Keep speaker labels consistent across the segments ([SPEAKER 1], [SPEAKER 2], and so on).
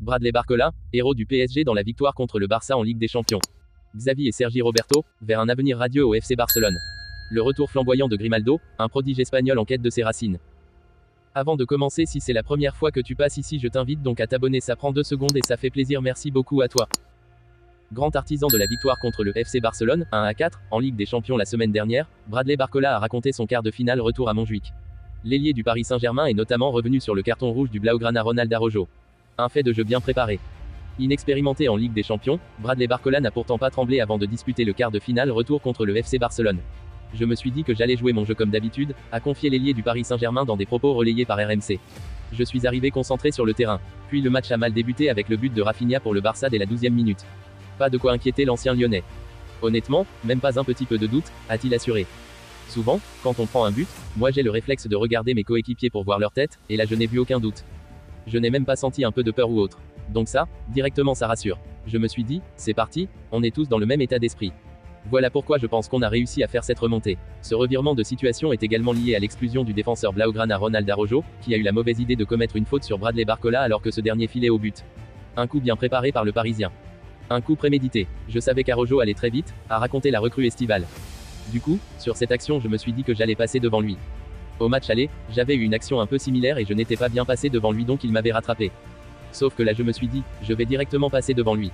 [SPEAKER 1] Bradley Barcola, héros du PSG dans la victoire contre le Barça en Ligue des Champions. Xavi et Sergi Roberto, vers un avenir radieux au FC Barcelone. Le retour flamboyant de Grimaldo, un prodige espagnol en quête de ses racines. Avant de commencer, si c'est la première fois que tu passes ici, je t'invite donc à t'abonner, ça prend 2 secondes et ça fait plaisir, merci beaucoup à toi. Grand artisan de la victoire contre le FC Barcelone, 1-4, en Ligue des Champions la semaine dernière, Bradley Barcola a raconté son quart de finale retour à Montjuïc. L'ailier du Paris Saint-Germain est notamment revenu sur le carton rouge du Blaugrana Ronald Araujo. Un fait de jeu bien préparé. Inexpérimenté en Ligue des Champions, Bradley Barcola n'a pourtant pas tremblé avant de disputer le quart de finale retour contre le FC Barcelone. Je me suis dit que j'allais jouer mon jeu comme d'habitude, a confié l'ailier du Paris Saint-Germain dans des propos relayés par RMC. Je suis arrivé concentré sur le terrain. Puis le match a mal débuté avec le but de Rafinha pour le Barça dès la 12e minute. Pas de quoi inquiéter l'ancien lyonnais. Honnêtement, même pas un petit peu de doute, a-t-il assuré. Souvent, quand on prend un but, moi j'ai le réflexe de regarder mes coéquipiers pour voir leur tête, et là je n'ai vu aucun doute. Je n'ai même pas senti un peu de peur ou autre. Donc ça, directement ça rassure. Je me suis dit, c'est parti, on est tous dans le même état d'esprit. Voilà pourquoi je pense qu'on a réussi à faire cette remontée. Ce revirement de situation est également lié à l'exclusion du défenseur Blaugrana Ronald Araujo, qui a eu la mauvaise idée de commettre une faute sur Bradley Barcola alors que ce dernier filait au but. Un coup bien préparé par le Parisien. Un coup prémédité. Je savais qu'Araujo allait très vite, a raconté la recrue estivale. Du coup, sur cette action je me suis dit que j'allais passer devant lui. Au match aller, j'avais eu une action un peu similaire et je n'étais pas bien passé devant lui donc il m'avait rattrapé. Sauf que là je me suis dit, je vais directement passer devant lui.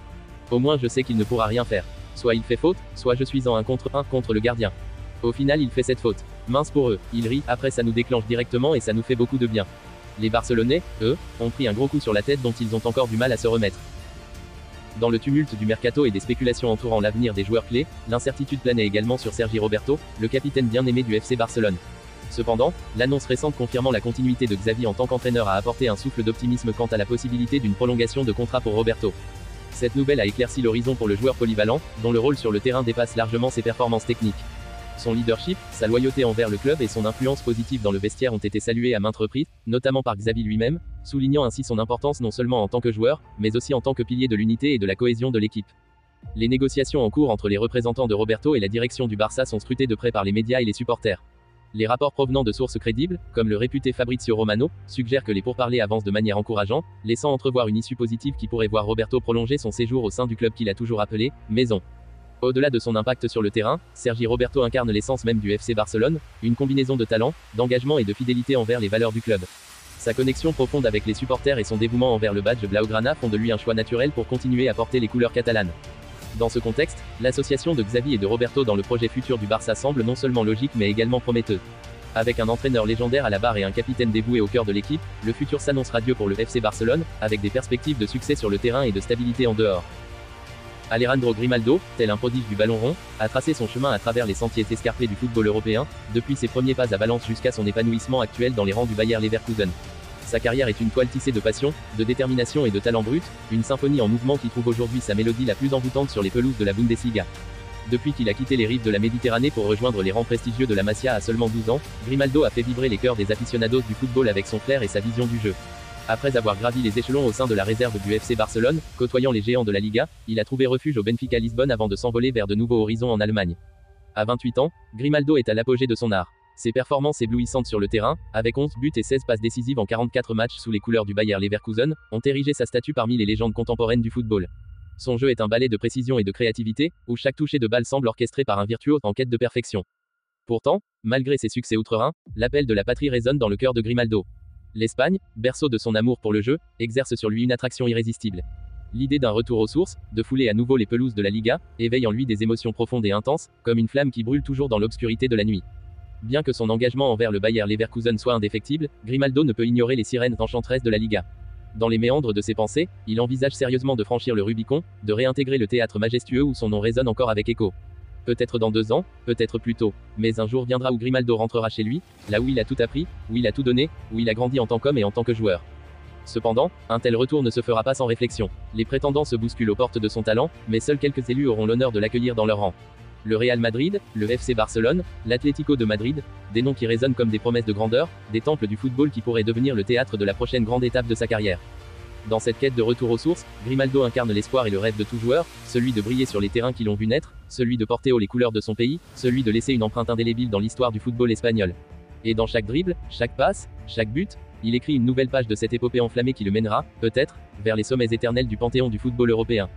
[SPEAKER 1] Au moins je sais qu'il ne pourra rien faire. Soit il fait faute, soit je suis en 1 contre 1 contre le gardien. Au final il fait cette faute. Mince pour eux, il rit, après ça nous déclenche directement et ça nous fait beaucoup de bien. Les Barcelonais, eux, ont pris un gros coup sur la tête dont ils ont encore du mal à se remettre. Dans le tumulte du mercato et des spéculations entourant l'avenir des joueurs clés, l'incertitude planait également sur Sergi Roberto, le capitaine bien aimé du FC Barcelone. Cependant, l'annonce récente confirmant la continuité de Xavi en tant qu'entraîneur a apporté un souffle d'optimisme quant à la possibilité d'une prolongation de contrat pour Roberto. Cette nouvelle a éclairci l'horizon pour le joueur polyvalent, dont le rôle sur le terrain dépasse largement ses performances techniques. Son leadership, sa loyauté envers le club et son influence positive dans le vestiaire ont été salués à maintes reprises, notamment par Xavi lui-même, soulignant ainsi son importance non seulement en tant que joueur, mais aussi en tant que pilier de l'unité et de la cohésion de l'équipe. Les négociations en cours entre les représentants de Roberto et la direction du Barça sont scrutées de près par les médias et les supporters. Les rapports provenant de sources crédibles, comme le réputé Fabrizio Romano, suggèrent que les pourparlers avancent de manière encourageante, laissant entrevoir une issue positive qui pourrait voir Roberto prolonger son séjour au sein du club qu'il a toujours appelé « maison ». Au-delà de son impact sur le terrain, Sergi Roberto incarne l'essence même du FC Barcelone, une combinaison de talent, d'engagement et de fidélité envers les valeurs du club. Sa connexion profonde avec les supporters et son dévouement envers le badge Blaugrana font de lui un choix naturel pour continuer à porter les couleurs catalanes. Dans ce contexte, l'association de Xavi et de Roberto dans le projet futur du Barça semble non seulement logique mais également prometteuse. Avec un entraîneur légendaire à la barre et un capitaine dévoué au cœur de l'équipe, le futur s'annonce radieux pour le FC Barcelone, avec des perspectives de succès sur le terrain et de stabilité en dehors. Alejandro Grimaldo, tel un prodige du ballon rond, a tracé son chemin à travers les sentiers escarpés du football européen, depuis ses premiers pas à Valence jusqu'à son épanouissement actuel dans les rangs du Bayer Leverkusen. Sa carrière est une toile tissée de passion, de détermination et de talent brut, une symphonie en mouvement qui trouve aujourd'hui sa mélodie la plus envoûtante sur les pelouses de la Bundesliga. Depuis qu'il a quitté les rives de la Méditerranée pour rejoindre les rangs prestigieux de la Masia à seulement 12 ans, Grimaldo a fait vibrer les cœurs des aficionados du football avec son flair et sa vision du jeu. Après avoir gravi les échelons au sein de la réserve du FC Barcelone, côtoyant les géants de la Liga, il a trouvé refuge au Benfica Lisbonne avant de s'envoler vers de nouveaux horizons en Allemagne. À 28 ans, Grimaldo est à l'apogée de son art. Ses performances éblouissantes sur le terrain, avec 11 buts et 16 passes décisives en 44 matchs sous les couleurs du Bayer Leverkusen, ont érigé sa statue parmi les légendes contemporaines du football. Son jeu est un ballet de précision et de créativité, où chaque toucher de balle semble orchestré par un virtuose en quête de perfection. Pourtant, malgré ses succès outre-Rhin, l'appel de la patrie résonne dans le cœur de Grimaldo. L'Espagne, berceau de son amour pour le jeu, exerce sur lui une attraction irrésistible. L'idée d'un retour aux sources, de fouler à nouveau les pelouses de la Liga, éveille en lui des émotions profondes et intenses, comme une flamme qui brûle toujours dans l'obscurité de la nuit. Bien que son engagement envers le Bayer Leverkusen soit indéfectible, Grimaldo ne peut ignorer les sirènes enchanteresses de la Liga. Dans les méandres de ses pensées, il envisage sérieusement de franchir le Rubicon, de réintégrer le théâtre majestueux où son nom résonne encore avec écho. Peut-être dans 2 ans, peut-être plus tôt, mais un jour viendra où Grimaldo rentrera chez lui, là où il a tout appris, où il a tout donné, où il a grandi en tant qu'homme et en tant que joueur. Cependant, un tel retour ne se fera pas sans réflexion. Les prétendants se bousculent aux portes de son talent, mais seuls quelques élus auront l'honneur de l'accueillir dans leur rang. Le Real Madrid, le FC Barcelone, l'Atlético de Madrid, des noms qui résonnent comme des promesses de grandeur, des temples du football qui pourraient devenir le théâtre de la prochaine grande étape de sa carrière. Dans cette quête de retour aux sources, Grimaldo incarne l'espoir et le rêve de tout joueur, celui de briller sur les terrains qui l'ont vu naître, celui de porter haut les couleurs de son pays, celui de laisser une empreinte indélébile dans l'histoire du football espagnol. Et dans chaque dribble, chaque passe, chaque but, Il écrit une nouvelle page de cette épopée enflammée qui le mènera, peut-être, vers les sommets éternels du panthéon du football européen.